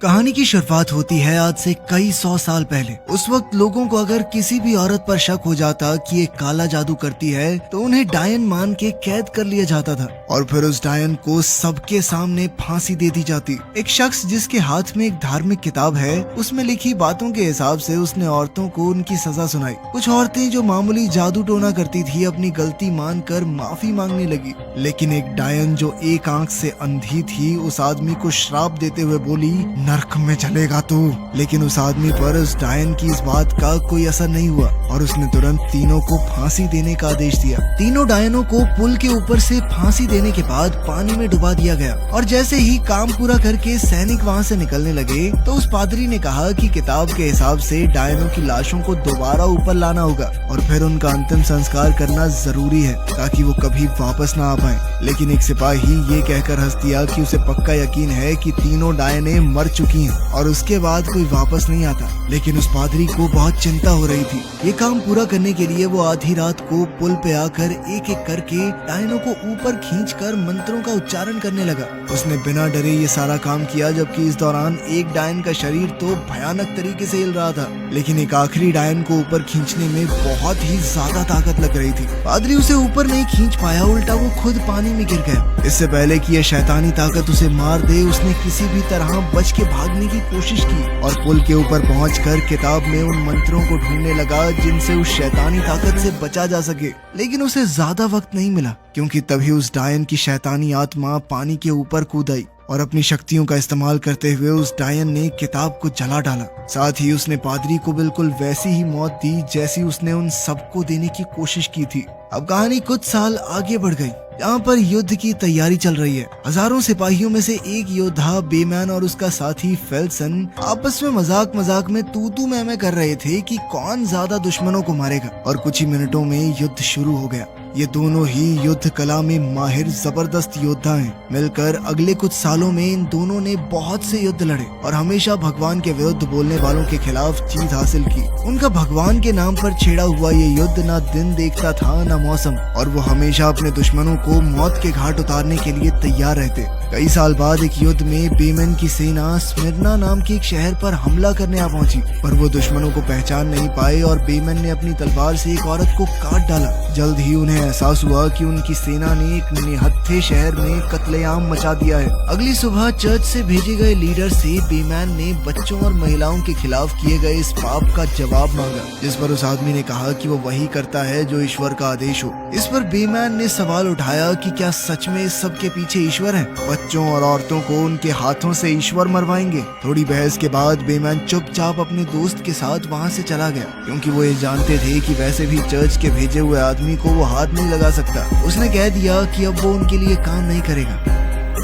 कहानी की शुरुआत होती है आज से कई 100 साल पहले। उस वक्त लोगों को अगर किसी भी औरत पर शक हो जाता कि ये काला जादू करती है तो उन्हें डायन मान के कैद कर लिया जाता था और फिर उस डायन को सबके सामने फांसी दे दी जाती। एक शख्स जिसके हाथ में एक धार्मिक किताब है, उसमें लिखी बातों के हिसाब से उसने औरतों को उनकी सजा सुनाई। कुछ औरतें जो मामूली जादू टोना करती थी अपनी गलती मानकर माफी मांगने लगी, लेकिन एक डायन जो एक आंख से अंधी थी उस आदमी को श्राप देते हुए बोली, नरक में चलेगा तू। लेकिन उस आदमी पर उस डायन की इस बात का कोई असर नहीं हुआ और उसने तुरंत तीनों को फांसी देने का आदेश दिया। तीनों डायनों को पुल के ऊपर से फांसी देने के बाद पानी में डुबा दिया गया और जैसे ही काम पूरा करके सैनिक वहाँ से निकलने लगे तो उस पादरी ने कहा कि किताब के हिसाब से डायनों की लाशों को दोबारा ऊपर लाना होगा और फिर उनका अंतिम संस्कार करना जरूरी है ताकि वो कभी वापस ना आ पाए। लेकिन एक सिपाही ये कहकर हंस दिया कि उसे पक्का यकीन है कि तीनों डायने मर चुकी हैं और उसके बाद कोई वापस नहीं आता। लेकिन उस पादरी को बहुत चिंता हो रही थी। ये काम पूरा करने के लिए वो आधी रात को पुल पे आकर एक एक करके डायनों को ऊपर खींचकर मंत्रों का उच्चारण करने लगा। उसने बिना डरे ये सारा काम किया, जबकि इस दौरान एक डायन का शरीर तो भयानक तरीके से हिल रहा था, लेकिन एक आखिरी डायन को ऊपर खींचने में बहुत ही ज्यादा ताकत लग रही थी। पादरी उसे ऊपर नहीं खींच पाया, उल्टा वो खुद पानी में गिर गया। इससे पहले कि यह शैतानी ताकत उसे मार दे, उसने किसी भी तरह बच के भागने की कोशिश की और पुल के ऊपर पहुंचकर किताब में उन मंत्रों को ढूंढने लगा जिनसे उस शैतानी ताकत से बचा जा सके। लेकिन उसे ज्यादा वक्त नहीं मिला क्योंकि तभी उस डायन की शैतानी आत्मा पानी के ऊपर कूद आई और अपनी शक्तियों का इस्तेमाल करते हुए उस डायन ने किताब को जला डाला। साथ ही उसने पादरी को बिल्कुल वैसी ही मौत दी जैसी उसने उन सबको देने की कोशिश की थी। अब कहानी कुछ साल आगे बढ़ गई। यहाँ पर युद्ध की तैयारी चल रही है। हजारों सिपाहियों में से एक योद्धा बेमैन और उसका साथी फेल्सन आपस में मजाक में तू मैं कर रहे थे कि कौन ज्यादा दुश्मनों को मारेगा और कुछ ही मिनटों में युद्ध शुरू हो गया। ये दोनों ही युद्ध कला में माहिर जबरदस्त योद्धा हैं। मिलकर अगले कुछ सालों में इन दोनों ने बहुत से युद्ध लड़े और हमेशा भगवान के विरुद्ध बोलने वालों के खिलाफ जीत हासिल की। उनका भगवान के नाम पर छेड़ा हुआ ये युद्ध ना दिन देखता था ना मौसम, और वो हमेशा अपने दुश्मनों को मौत के घाट उतारने के लिए तैयार रहते। कई साल बाद एक युद्ध में बेमन की सेना स्मिर्ना नाम के एक शहर पर हमला करने आ पहुंची, पर वो दुश्मनों को पहचान नहीं पाए और बेमन ने अपनी तलवार से एक औरत को काट डाला। जल्द ही उन्हें एहसास हुआ कि उनकी सेना ने एक निहत्थे शहर में कत्लेआम मचा दिया है। अगली सुबह चर्च से भेजे गए लीडर से बेमैन ने बच्चों और महिलाओं के खिलाफ किए गए इस पाप का जवाब मांगा, जिस पर उस आदमी ने कहा कि वो वही करता है जो ईश्वर का आदेश हो। इस पर बेमैन ने सवाल उठाया कि क्या सच में इस सब के पीछे ईश्वर है? बच्चों और औरतों को उनके हाथों से ईश्वर मरवाएंगे? थोड़ी बहस के बाद बेमैन चुपचाप अपने दोस्त के साथ वहाँ से चला गया, क्योंकि वो ये जानते थे कि वैसे भी चर्च के भेजे हुए आदमी को वो हाथ नहीं लगा सकता। उसने कह दिया कि अब वो उनके लिए काम नहीं करेगा।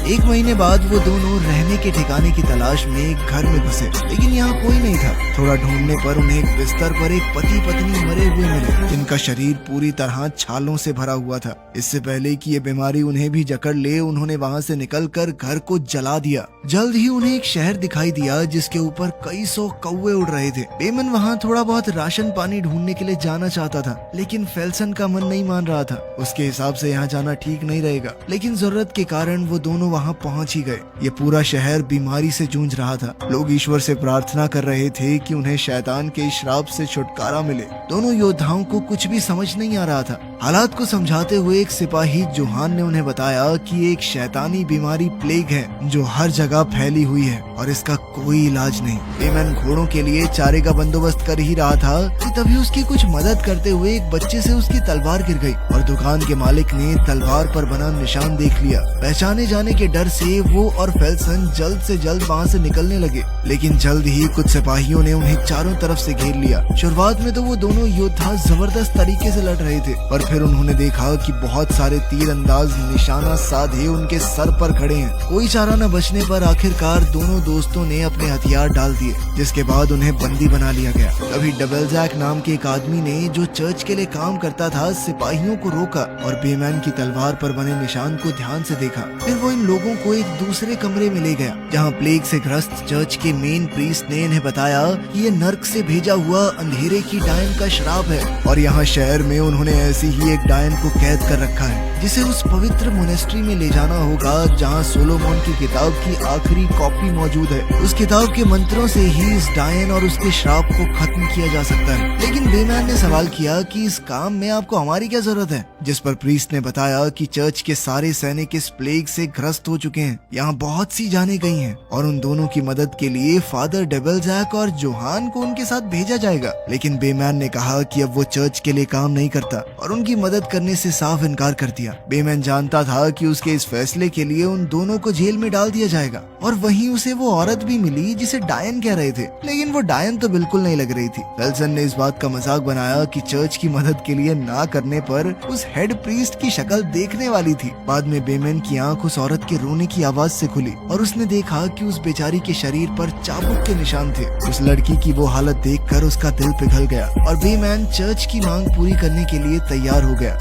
एक महीने बाद वो दोनों रहने के ठिकाने की तलाश में एक घर में घुसे, लेकिन यहाँ कोई नहीं था। थोड़ा ढूंढने पर उन्हें एक बिस्तर पर एक पति पत्नी मरे हुए मिले, जिनका शरीर पूरी तरह छालों से भरा हुआ था। इससे पहले कि ये बीमारी उन्हें भी जकड़ ले, उन्होंने वहाँ से निकलकर घर को जला दिया। जल्द ही उन्हें एक शहर दिखाई दिया जिसके ऊपर कई 100 कौवे उड़ रहे थे। बेमन वहाँ थोड़ा बहुत राशन पानी ढूंढने के लिए जाना चाहता था, लेकिन फेल्सन का मन नहीं मान रहा था। उसके हिसाब से यहाँ जाना ठीक नहीं रहेगा, लेकिन जरूरत के कारण वो दोनों वहाँ पहुँच ही गए। ये पूरा शहर बीमारी से जूझ रहा था। लोग ईश्वर से प्रार्थना कर रहे थे कि उन्हें शैतान के श्राप से छुटकारा मिले। दोनों योद्धाओं को कुछ भी समझ नहीं आ रहा था। हालात को समझाते हुए एक सिपाही जोहान ने उन्हें बताया कि एक शैतानी बीमारी प्लेग है जो हर जगह फैली हुई है और इसका कोई इलाज नहीं। बेमन घोड़ों के लिए चारे का बंदोबस्त कर ही रहा था कि तभी उसकी कुछ मदद करते हुए एक बच्चे से उसकी तलवार गिर गई और दुकान के मालिक ने तलवार पर बना निशान देख लिया। पहचाने जाने के डर से वो और फेल्सन जल्द से जल्द वहाँ से निकलने लगे, लेकिन जल्द ही कुछ सिपाहियों ने उन्हें चारों तरफ से घेर लिया। शुरुआत में तो वो दोनों योद्धा जबरदस्त तरीके से लड़ रहे थे, पर फिर उन्होंने देखा कि बहुत सारे तीरंदाज निशाना साधे उनके सर पर खड़े हैं। कोई चारा न बचने पर आखिरकार दोनों दोस्तों ने अपने हथियार डाल दिए, जिसके बाद उन्हें बंदी बना लिया गया। तभी डबल जैक नाम के एक आदमी ने, जो चर्च के लिए काम करता था, सिपाहियों को रोका और बेमैन की तलवार पर बने निशान को ध्यान से देखा। फिर वो इन लोगों को एक दूसरे कमरे में ले गया, जहाँ प्लेग से ग्रस्त चर्च के मेन प्रीस्ट ने इन्हें बताया कि ये नर्क से भेजा हुआ अंधेरे की डायन का श्राप है और यहाँ शहर में उन्होंने ऐसी ही एक डायन को कैद कर रखा है जिसे उस पवित्र मोनेस्ट्री में ले जाना होगा जहाँ सोलोमन की किताब की आखिरी कॉपी मौजूद है। उस किताब के मंत्रों से ही इस डायन और उसके श्राप को खत्म किया जा सकता है। लेकिन बेमैन ने सवाल किया कि इस काम में आपको हमारी क्या जरूरत है, जिस पर प्रीस्ट ने बताया कि चर्च के सारे सैनिक इस प्लेग से ग्रस्त हो चुके हैं, यहाँ बहुत सी जानें गई हैं और उन दोनों की मदद के लिए फादर डेबलजैक और जोहान को उनके साथ भेजा जाएगा। लेकिन बेमैन ने कहा कि अब वो चर्च के लिए काम नहीं करता और उनकी मदद करने से साफ इनकार कर दिया। बेमैन जानता था कि उसके इस फैसले के लिए उन दोनों को जेल में डाल दिया जाएगा और वहीं उसे वो औरत भी मिली जिसे डायन कह रहे थे, लेकिन वो डायन तो बिल्कुल नहीं लग रही थी। फेल्सन ने इस बात का मजाक बनाया कि चर्च की मदद के लिए ना करने पर उस हेड प्रीस्ट की शक्ल देखने वाली थी। बाद में बेमैन की आंख उस औरत के रोने की आवाज से खुली और उसने देखा कि उस बेचारी के शरीर पर चाबुक के निशान थे। उस लड़की की वो हालत देखकर उसका दिल पिघल गया और बेमैन चर्च की मांग पूरी करने के लिए तैयार हो गया।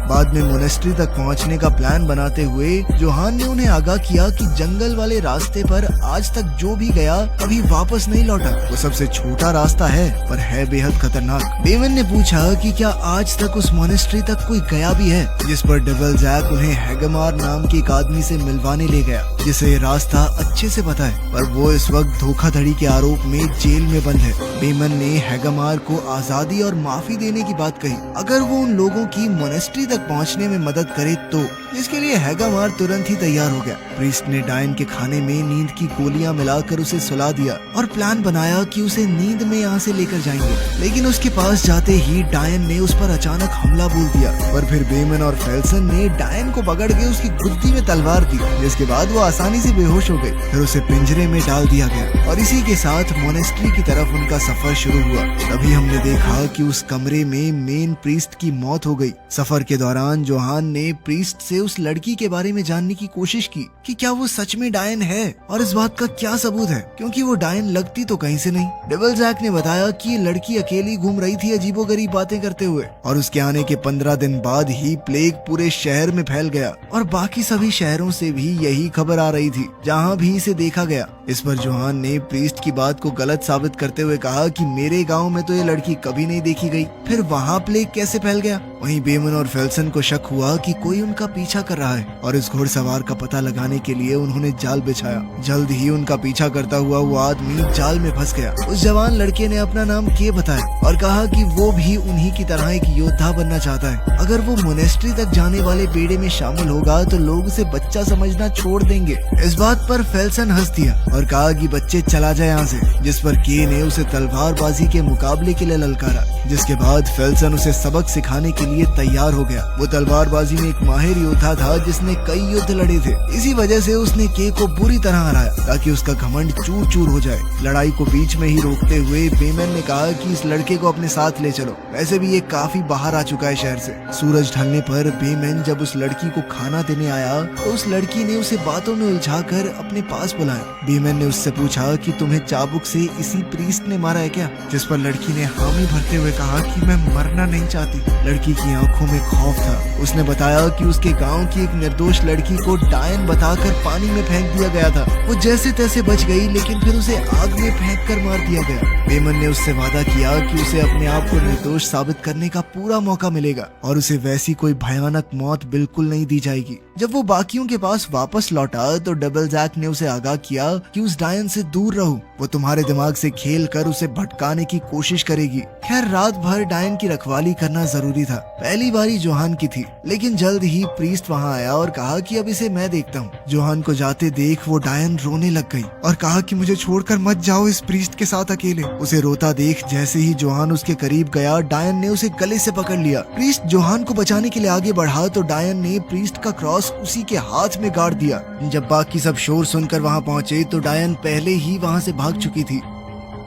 बाद में मोनेस्ट्री तक पहुंचने का प्लान बनाते हुए जोहान ने उन्हें आगाह किया कि जंगल वाले रास्ते पर आज तक जो भी गया कभी वापस नहीं लौटा। वो सबसे छोटा रास्ता है पर है बेहद खतरनाक। बेमैन ने पूछा कि क्या आज तक उस मोनेस्ट्री तक कोई गया भी है, जिस पर डेबलजैक उन्हें हैगमार नाम के एक आदमी से मिलवाने ले गया जिसे रास्ता अच्छे से पता है, पर वो इस वक्त धोखाधड़ी के आरोप में जेल में बंद है। बेमैन ने हैगमार को आजादी और माफी देने की बात कही अगर वो उन लोगों की मोनेस्ट्री तक पहुंचने में मदद करे तो, जिसके लिए हैगमार तुरंत ही तैयार हो गया। प्रीस्ट ने डायन के खाने में नींद की गोलियां मिलाकर उसे सुला दिया और प्लान बनाया कि उसे नींद में यहाँ से लेकर जाएंगे। लेकिन उसके पास जाते ही डायन ने उस पर अचानक हमला बोल दिया, पर फिर बेमैन और फेल्सन ने डायन को पकड़ के उसकी गुद्दी में तलवार दी, जिसके बाद वो आसानी से बेहोश हो गई। फिर उसे पिंजरे में डाल दिया गया और इसी के साथ मोनेस्ट्री की तरफ उनका सफर शुरू हुआ। तभी हमने देखा कि उस कमरे में मेन प्रीस्ट की मौत हो गई। सफर के दौरान जोहान ने प्रीस्ट से उस लड़की के बारे में जानने की कोशिश की कि क्या वो सच में डायन है और इस बात का क्या सबूत है, क्योंकि वो डायन लगती तो कहीं से नहीं। डेबलजैक ने बताया कि ये लड़की अकेली घूम रही थी अजीबोगरीब बातें करते हुए और उसके आने के 15 दिन बाद ही प्लेग पूरे शहर में फैल गया और बाकी सभी शहरों से भी यही खबर आ रही थी जहाँ भी इसे देखा गया। इस पर जोहान ने प्रीस्ट की बात को गलत साबित करते हुए कहा कि मेरे गांव में तो ये लड़की कभी नहीं देखी गई, फिर वहाँ प्लेग कैसे फैल गया। वहीं बेमन और फेल्सन को शक हुआ कि कोई उनका पीछा कर रहा है और इस घुड़सवार का पता लगाने के लिए उन्होंने जाल बिछाया। जल्द ही उनका पीछा करता हुआ वो आदमी जाल में फंस गया। उस जवान लड़के ने अपना नाम के बताया और कहा कि वो भी उन्हीं की तरह एक योद्धा बनना चाहता है। अगर वो मोनेस्ट्री तक जाने वाले बेड़े में शामिल होगा तो लोग उसे बच्चा समझना छोड़ देंगे। इस बात पर फेल्सन हंस दिया और कहा कि बच्चे चला जाए यहाँ से, जिस पर के ने उसे तलवारबाजी के मुकाबले के लिए ललकारा, जिसके बाद फेल्सन उसे सबक सिखाने के लिए तैयार हो गया। वो तलवारबाजी में एक माहिर योद्धा था जिसने कई युद्ध लड़े थे। इसी वजह से उसने के को बुरी तरह हराया ताकि उसका घमंड चूर चूर हो जाए। लड़ाई को बीच में ही रोकते हुए बेमन ने कहा कि इस लड़के को अपने साथ ले चलो, वैसे भी ये काफी बाहर आ चुका है शहर से। सूरज ढलने पर बेमन जब उस लड़की को खाना देने आया तो उस लड़की ने उसे बातों में उलझाकर अपने पास बुलाया। बेमन ने उससे पूछा कि तुम्हें चाबुक से इसी प्रीस्ट ने मारा है क्या, जिस पर लड़की ने हामी भरते हुए कहा कि मैं मरना नहीं चाहती। लड़की की आंखों में खौफ था। उसने बताया कि उसके गांव की एक निर्दोष लड़की को डायन बताकर पानी में फेंक दिया गया था। वो जैसे तैसे बच गई, लेकिन फिर उसे आग में फेंक कर मार दिया गया। बेमन ने उससे वादा किया कि उसे अपने आप को निर्दोष साबित करने का पूरा मौका मिलेगा और उसे वैसी कोई भयानक मौत बिल्कुल नहीं दी जाएगी। जब वो बाकियों के पास वापस लौटा तो डेबलजैक ने उसे आगाह किया कि उस डायन से दूर रहो, वो तुम्हारे दिमाग से खेल कर उसे भटकाने की कोशिश करेगी। खैर, रात भर डायन की रखवाली करना जरूरी था। पहली बारी जोहान की थी, लेकिन जल्द ही प्रीस्ट वहाँ आया और कहा कि अब इसे मैं देखता हूँ। जोहान को जाते देख वो डायन रोने लग गई और कहा कि मुझे छोड़कर मत जाओ इस प्रीस्ट के साथ अकेले। उसे रोता देख जैसे ही जोहान उसके करीब गया, डायन ने उसे गले से पकड़ लिया। प्रीस्ट जोहान को बचाने के लिए आगे बढ़ा तो डायन ने प्रीस्ट का क्रॉस उसी के हाथ में गाड़ दिया। जब बाकी सब शोर सुनकर वहाँ पहुँचे तो डायन पहले ही वहाँ से भाग चुकी थी।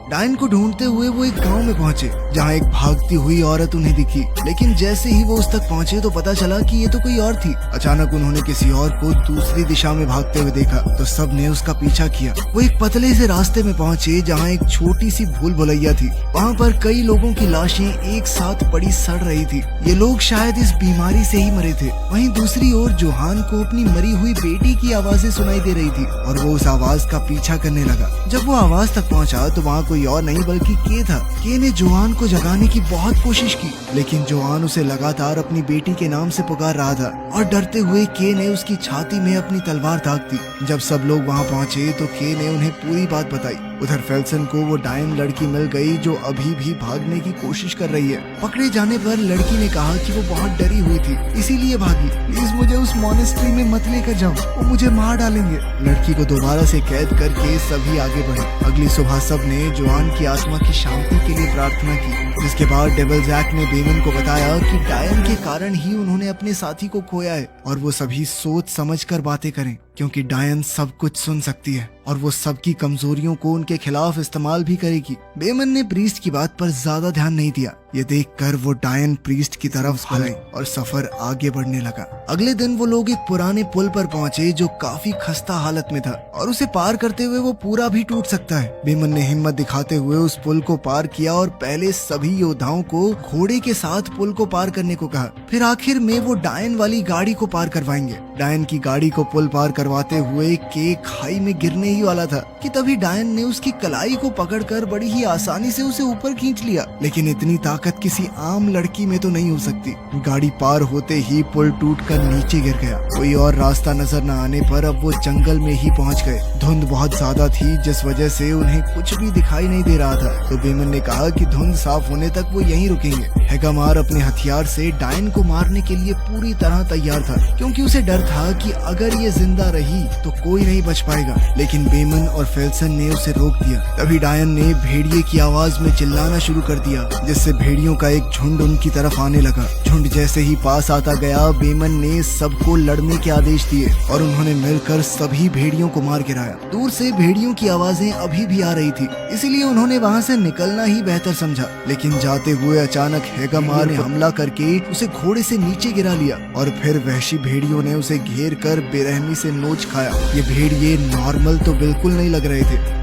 डायन को ढूंढते हुए वो एक गांव में पहुंचे जहां एक भागती हुई औरत उन्हें दिखी, लेकिन जैसे ही वो उस तक पहुंचे तो पता चला कि ये तो कोई और थी। अचानक उन्होंने किसी और को दूसरी दिशा में भागते हुए देखा तो सब ने उसका पीछा किया। वो एक पतले से रास्ते में पहुंचे जहां एक छोटी सी भूल भुलैया थी। वहां पर कई लोगों की लाशें एक साथ पड़ी सड़ रही थी। ये लोग शायद इस बीमारी से ही मरे थे। वहीं दूसरी ओर जोहान को अपनी मरी हुई बेटी की आवाजें सुनाई दे रही थी और वो उस आवाज का पीछा करने लगा। जब वो आवाज तक पहुंचा तो वहाँ कोई कोई और नहीं बल्कि के था। के ने जोआन को जगाने की बहुत कोशिश की, लेकिन जोआन उसे लगातार अपनी बेटी के नाम से पुकार रहा था और डरते हुए के ने उसकी छाती में अपनी तलवार दाग दी। जब सब लोग वहाँ पहुँचे तो के ने उन्हें पूरी बात बताई। उधर फेल्सन को वो डायन लड़की मिल गई जो अभी भी भागने की कोशिश कर रही है। पकड़े जाने पर लड़की ने कहा कि वो बहुत डरी हुई थी, इसीलिए भागी। प्लीज मुझे उस मॉनेस्ट्री में मत लेकर जाओ, वो मुझे मार डालेंगे। लड़की को दोबारा से कैद करके सभी आगे बढ़े। अगली सुबह सब ने जोआन की आत्मा की शांति के लिए प्रार्थना की, जिसके बाद डेविल जैक ने बेमन को बताया कि डायन के कारण ही उन्होंने अपने साथी को खोया है और वो सभी सोच समझ कर बातें करें, क्योंकि डायन सब कुछ सुन सकती है और वो सबकी कमजोरियों को उनके खिलाफ इस्तेमाल भी करेगी। बेमन ने प्रीस्ट की बात पर ज्यादा ध्यान नहीं दिया। ये देखकर वो डायन प्रीस्ट की तरफ भागी और सफर आगे बढ़ने लगा। अगले दिन वो लोग एक पुराने पुल पर पहुंचे जो काफी खस्ता हालत में था और उसे पार करते हुए वो पूरा भी टूट सकता है। बेमन ने हिम्मत दिखाते हुए उस पुल को पार किया और पहले सभी योद्धाओं को घोड़े के साथ पुल को पार करने को कहा। फिर आखिर में वो डायन वाली गाड़ी को पार करवाएंगे। डायन की गाड़ी को पुल पार करवाते हुए के खाई में गिरने ही वाला था कि तभी डायन ने उसकी कलाई को पकड़कर बड़ी ही आसानी से उसे ऊपर खींच लिया। लेकिन इतनी ताकत किसी आम लड़की में तो नहीं हो सकती। गाड़ी पार होते ही पुल टूटकर नीचे गिर गया। कोई और रास्ता नजर न आने पर अब वो जंगल में ही पहुंच गए। धुंध बहुत ज्यादा थी जिस वजह से उन्हें कुछ भी दिखाई नहीं दे रहा था, तो बेमन ने कहा कि धुंध साफ होने तक वो यहीं रुकेंगे। हैगामार अपने हथियार से डायन को मारने के लिए पूरी तरह तैयार था, क्योंकि उसे डर था कि अगर ये जिंदा रही तो कोई नहीं बच पाएगा। लेकिन बेमन और फेल्सन ने उसे रोक दिया। तभी डायन ने भेड़िए की आवाज में चिल्लाना शुरू कर दिया, जिससे भेड़ियों का एक झुंड उनकी तरफ आने लगा। झुंड जैसे ही पास आता गया, बेमन ने सबको लड़ने के आदेश दिए और उन्होंने मिलकर सभी भेड़ियों को मार गिराया। दूर से भेड़ियों की आवाजें अभी भी आ रही थी, इसीलिए उन्होंने वहाँ से निकलना ही बेहतर समझा। लेकिन जाते हुए अचानक हैगामार ने हमला करके उसे घोड़े से नीचे गिरा लिया और फिर वहशी भेड़ियों ने उसे घेर कर बेरहमी से नोच खाया। ये भेड़िए नॉर्मल तो बिल्कुल नहीं लग रहे थे।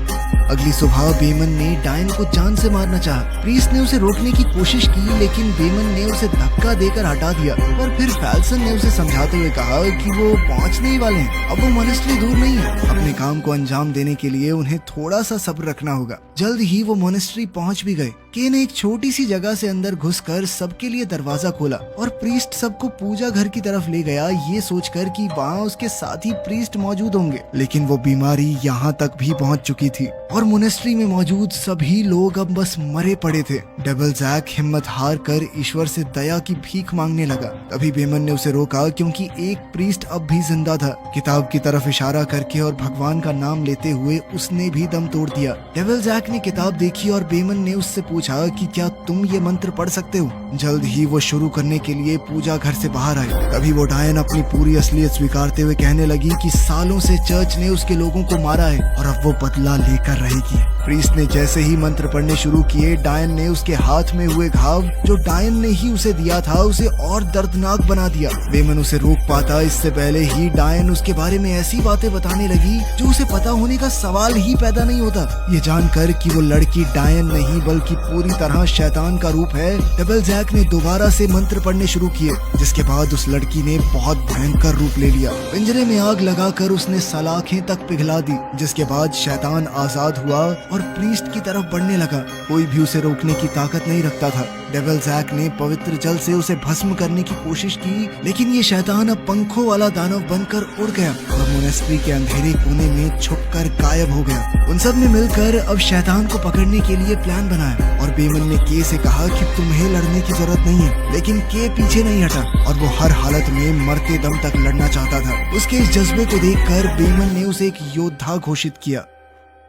अगली सुबह बेमन ने डायन को जान से मारना चाहा। प्रीस्ट ने उसे रोकने की कोशिश की, लेकिन बेमन ने उसे धक्का देकर हटा दिया। पर फिर फेल्सन ने उसे समझाते हुए कहा कि वो पहुंचने ही वाले हैं, अब वो मॉनेस्ट्री दूर नहीं है। अपने काम को अंजाम देने के लिए उन्हें थोड़ा सा सब्र रखना होगा। जल्द ही वो मॉनेस्ट्री पहुंच भी गए। के ने एक छोटी सी जगह से अंदर घुसकर सबके लिए दरवाजा खोला और प्रीस्ट सबको पूजा घर की तरफ ले गया, ये सोचकर कि वहाँ उसके साथी प्रीस्ट मौजूद होंगे। लेकिन वो बीमारी यहाँ तक भी पहुँच चुकी थी और मोनेस्ट्री में मौजूद सभी लोग अब बस मरे पड़े थे। डेविल जैक हिम्मत हार कर ईश्वर से दया की भीख मांगने लगा। तभी बेमन ने उसे रोका, क्योंकि एक प्रीस्ट अब भी जिंदा था। किताब की तरफ इशारा करके और भगवान का नाम लेते हुए उसने भी दम तोड़ दिया। डेविल जैक ने किताब देखी और बेमन ने उससे पूछा कि क्या तुम ये मंत्र पढ़ सकते हो। जल्द ही वो शुरू करने के लिए पूजा घर से बाहर आए। तभी वो डायन अपनी पूरी असलियत स्वीकारते हुए कहने लगी कि सालों से चर्च ने उसके लोगों को मारा है और अब वो बदला लेकर रहेगी। प्रीस्ट ने जैसे ही मंत्र पढ़ने शुरू किए, डायन ने उसके हाथ में हुए घाव जो डायन ने ही उसे दिया था उसे और दर्दनाक बना दिया। बेमन उसे रोक पाता इससे पहले ही डायन उसके बारे में ऐसी बातें बताने लगी जो उसे पता होने का सवाल ही पैदा नहीं होता। ये जानकर कि वो लड़की डायन नहीं बल्कि पूरी तरह शैतान का रूप है, डेविल जैक ने दोबारा से मंत्र पढ़ने शुरू किए, जिसके बाद उस लड़की ने बहुत भयंकर रूप ले लिया। पिंजरे में आग लगाकर उसने सलाखें तक पिघला दी, जिसके बाद शैतान आजाद हुआ और प्रीस्ट की तरफ बढ़ने लगा। कोई भी उसे रोकने की ताकत नहीं रखता था। डेविल जैक ने पवित्र जल से उसे भस्म करने की कोशिश की, लेकिन ये शैतान अब पंखों वाला दानव बनकर उड़ गया और मोनेस्ट्री के अंधेरे कोने में छुपकर गायब हो गया। उन सब ने मिलकर अब शैतान को पकड़ने के लिए प्लान बनाया और बेमन ने के से कहा कि तुम्हें लड़ने की जरूरत नहीं है, लेकिन के पीछे नहीं हटा और वो हर हालत में मरते दम तक लड़ना चाहता था। उसके इस जज्बे को देखकर बेमन ने उसे एक योद्धा घोषित किया।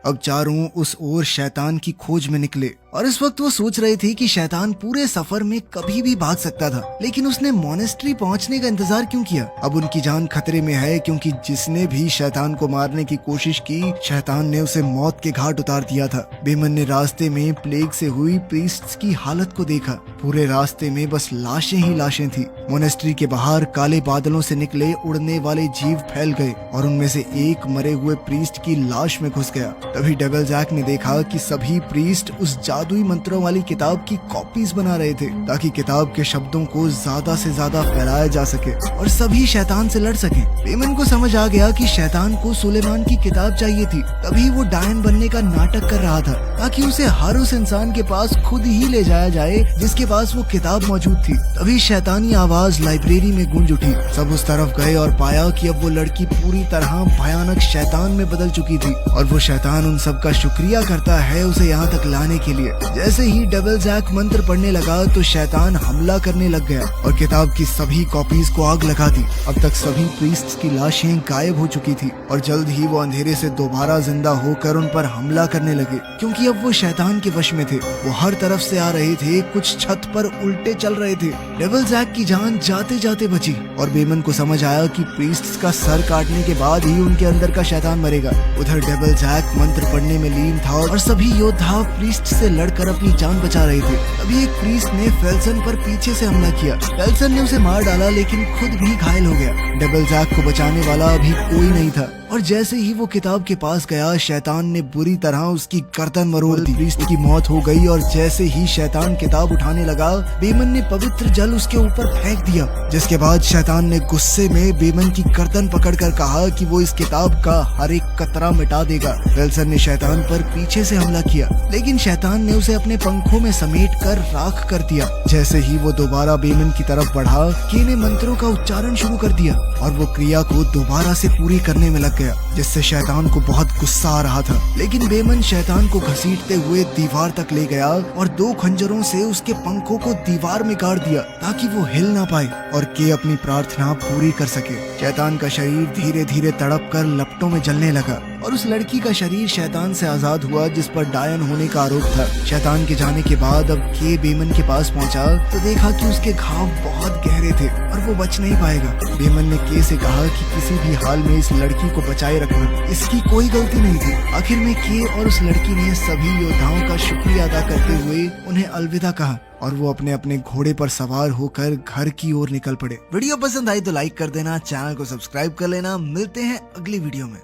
अब चारों उस ओर शैतान की खोज में निकले और इस वक्त वो सोच रहे थे कि शैतान पूरे सफर में कभी भी भाग सकता था, लेकिन उसने मॉनेस्ट्री पहुंचने का इंतजार क्यों किया। अब उनकी जान खतरे में है, क्योंकि जिसने भी शैतान को मारने की कोशिश की, शैतान ने उसे मौत के घाट उतार दिया था। बेमन ने रास्ते में प्लेग से हुई प्रीस्ट्स की हालत को देखा। पूरे रास्ते में बस लाशें ही लाशें थी। मॉनेस्ट्री के बाहर काले बादलों से निकले उड़ने वाले जीव फैल गए और उनमें से एक मरे हुए प्रीस्ट की लाश में घुस गया। तभी डेविल जैक ने देखा कि सभी प्रीस्ट उस जाल जादुई मंत्रों वाली किताब की कॉपीज बना रहे थे ताकि किताब के शब्दों को ज्यादा से ज्यादा फैलाया जा सके और सभी शैतान से लड़ सके। बेमन को समझ आ गया कि शैतान को सुलेमान की किताब चाहिए थी, तभी वो डायन बनने का नाटक कर रहा था ताकि उसे हर उस इंसान के पास खुद ही ले जाया जाए जिसके पास वो किताब मौजूद थी। तभी शैतानी आवाज लाइब्रेरी में गूंज उठी। सब उस तरफ गए और पाया कि अब वो लड़की पूरी तरह भयानक शैतान में बदल चुकी थी और वो शैतान उन सब का शुक्रिया करता है उसे यहाँ तक लाने के लिए। जैसे ही डबल जैक मंत्र पढ़ने लगा तो शैतान हमला करने लग गया और किताब की सभी कॉपीज को आग लगा दी। अब तक सभी प्रीस्ट्स की लाशें गायब हो चुकी थी और जल्द ही वो अंधेरे से दोबारा जिंदा होकर उन पर हमला करने लगे क्योंकि अब वो शैतान के वश में थे। वो हर तरफ से आ रहे थे, कुछ छत पर उल्टे चल रहे थे। डबल जैक की जान जाते जाते बची और बेमन को समझ आया कि प्रीस्ट्स का सर काटने के बाद ही उनके अंदर का शैतान मरेगा। उधर डबल जैक मंत्र पढ़ने में लीन था और सभी योद्धा प्रीस्ट से लड़कर अपनी जान बचा रहे थे। तभी एक प्रीस्ट ने फेल्सन पर पीछे से हमला किया। फेल्सन ने उसे मार डाला लेकिन खुद भी घायल हो गया। डबल जैक को बचाने वाला अभी कोई नहीं था और जैसे ही वो किताब के पास गया शैतान ने बुरी तरह उसकी गर्दन मरोड़ दी। प्रीस्ट की मौत हो गई और जैसे ही शैतान किताब उठाने लगा बेमन ने पवित्र जल उसके ऊपर फेंक दिया, जिसके बाद शैतान ने गुस्से में बेमन की गर्दन पकड़कर कहा कि वो इस किताब का हर एक कतरा मिटा देगा। फेल्सन ने शैतान पर पीछे से हमला किया लेकिन शैतान ने उसे अपने पंखों में समेट कर राख कर दिया। जैसे ही वो दोबारा बेमन की तरफ बढ़ा के ने मंत्रों का उच्चारण शुरू कर दिया और वो क्रिया को दोबारा से पूरी करने में लग गया, जिससे शैतान को बहुत गुस्सा आ रहा था। लेकिन बेमन शैतान को घसीटते हुए दीवार तक ले गया और 2 खंजरों से उसके पंखों को दीवार में गाड़ दिया ताकि वो हिल ना पाए और के अपनी प्रार्थना पूरी कर सके। शैतान का शरीर धीरे धीरे तड़प कर लपटों में जलने लगा और उस लड़की का शरीर शैतान से आजाद हुआ जिस पर डायन होने का आरोप था। शैतान के जाने के बाद अब के बेमन के पास पहुंचा तो देखा कि उसके घाव बहुत गहरे थे और वो बच नहीं पाएगा। बेमन ने के से कहा कि किसी भी हाल में इस लड़की को बचाए रखना, इसकी कोई गलती नहीं थी। आखिर में के और उस लड़की ने सभी योद्धाओं का शुक्रिया अदा करते हुए उन्हें अलविदा कहा और वो अपने अपने घोड़े पर सवार होकर घर की ओर निकल पड़े। वीडियो पसंद आई तो लाइक कर देना, चैनल को सब्सक्राइब कर लेना। मिलते हैं अगली वीडियो में।